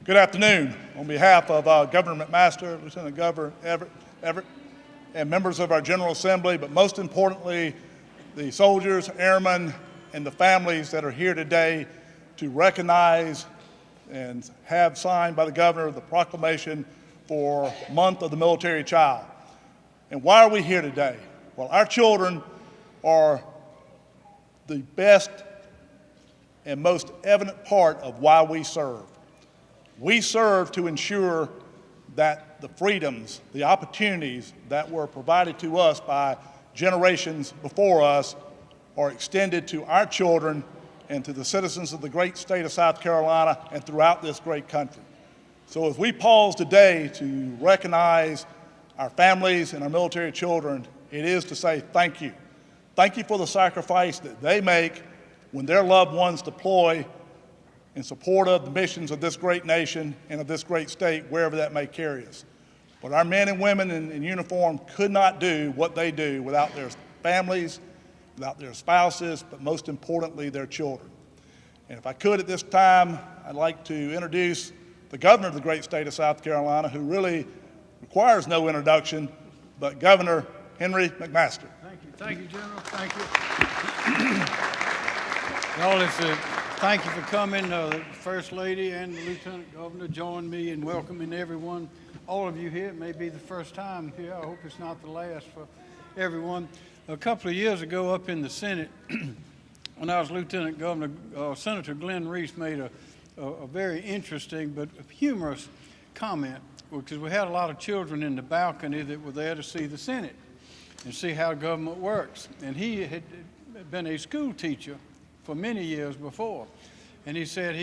Good afternoon. On behalf of Governor McMaster, Lieutenant Governor Everett, and members of our General Assembly, but most importantly, the soldiers, airmen, and the families that are here today to recognize and have signed by the Governor the proclamation for Month of the Military Child. And why are we here today? Well, our children are the best and most evident part of why we serve. We serve to ensure that the freedoms, the opportunities that were provided to us by generations before us are extended to our children and to the citizens of the great state of South Carolina and throughout this great country. So as we pause today to recognize our families and our military children, it is to say thank you. Thank you for the sacrifice that they make when their loved ones deploy in support of the missions of this great nation and of this great state, wherever that may carry us. But our men and women in uniform could not do what they do without their families, without their spouses, but most importantly, their children. And if I could at this time, I'd like to introduce the governor of the great state of South Carolina, who really requires no introduction, but Governor Henry McMaster. Thank you, General. Thank you. Y'all, thank you for coming. The First Lady and the Lieutenant Governor join me in welcoming everyone. All of you here, it may be the first time here. I hope it's not the last for everyone. A couple of years ago up in the Senate, when I was Lieutenant Governor, Senator Glenn Reese made a very interesting but humorous comment, because we had a lot of children in the balcony that were there to see the Senate and see how government works. And he had been a school teacher for many years before. And he said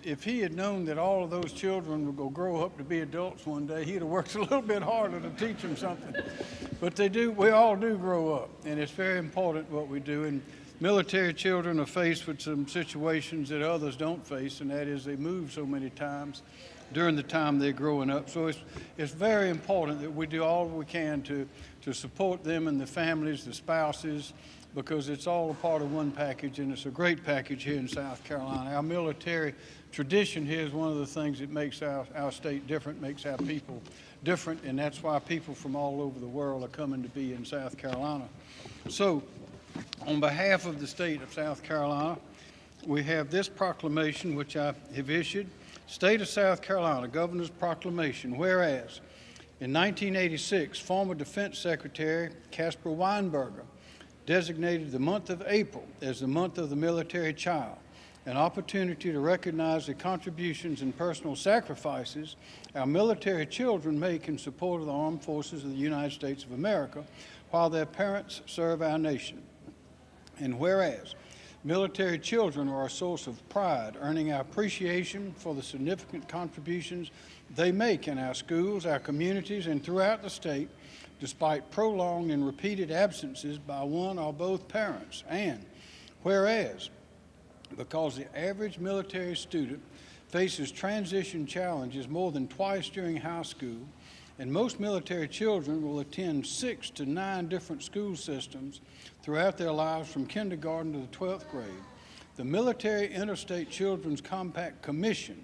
if he had known that all of those children would go grow up to be adults one day, he'd have worked a little bit harder to teach them something. But we all do grow up, and it's very important what we do. And military children are faced with some situations that others don't face, and that is they move so many times during the time they're growing up. So it's very important that we do all we can to support them and the families, the spouses, because it's all a part of one package, and it's a great package here in South Carolina. Our military tradition here is one of the things that makes our state different, makes our people different, and that's why people from all over the world are coming to be in South Carolina. So, on behalf of the state of South Carolina, we have this proclamation which I have issued. State of South Carolina Governor's Proclamation, whereas in 1986, former Defense Secretary Caspar Weinberger designated the month of April as the month of the military child, an opportunity to recognize the contributions and personal sacrifices our military children make in support of the armed forces of the United States of America while their parents serve our nation. And whereas military children are a source of pride, earning our appreciation for the significant contributions they make in our schools, our communities, and throughout the state, despite prolonged and repeated absences by one or both parents. And whereas, because the average military student faces transition challenges more than twice during high school, and most military children will attend 6 to 9 different school systems throughout their lives from kindergarten to the 12th grade, the Military Interstate Children's Compact Commission,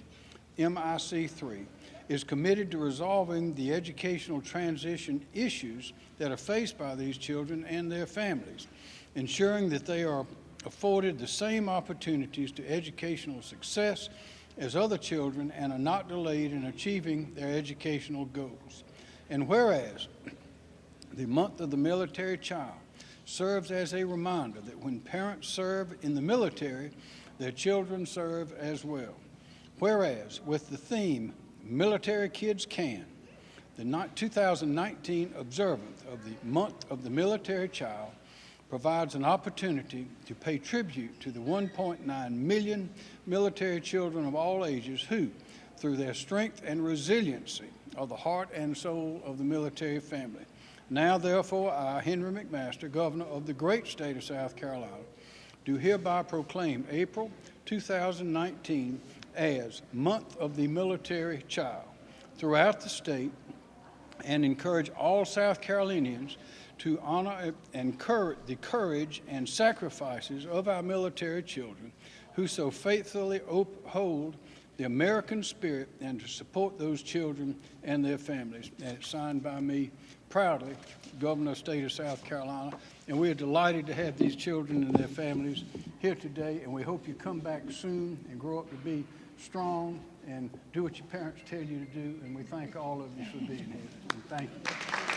MIC3, is committed to resolving the educational transition issues that are faced by these children and their families, ensuring that they are afforded the same opportunities to educational success as other children and are not delayed in achieving their educational goals. And whereas the month of the military child serves as a reminder that when parents serve in the military, their children serve as well. Whereas with the theme, Military Kids Can, the 2019 observance of the month of the military child provides an opportunity to pay tribute to the 1.9 million military children of all ages who, through their strength and resiliency, are the heart and soul of the military family. Now, therefore, I, Henry McMaster, Governor of the great state of South Carolina, do hereby proclaim April 2019 as Month of the Military Child throughout the state and encourage all South Carolinians to honor and encourage the courage and sacrifices of our military children who so faithfully uphold the American spirit and to support those children and their families. And it's signed by me proudly, Governor of the State of South Carolina. And we are delighted to have these children and their families here today. And we hope you come back soon and grow up to be strong and do what your parents tell you to do. And we thank all of you for being here. And thank you.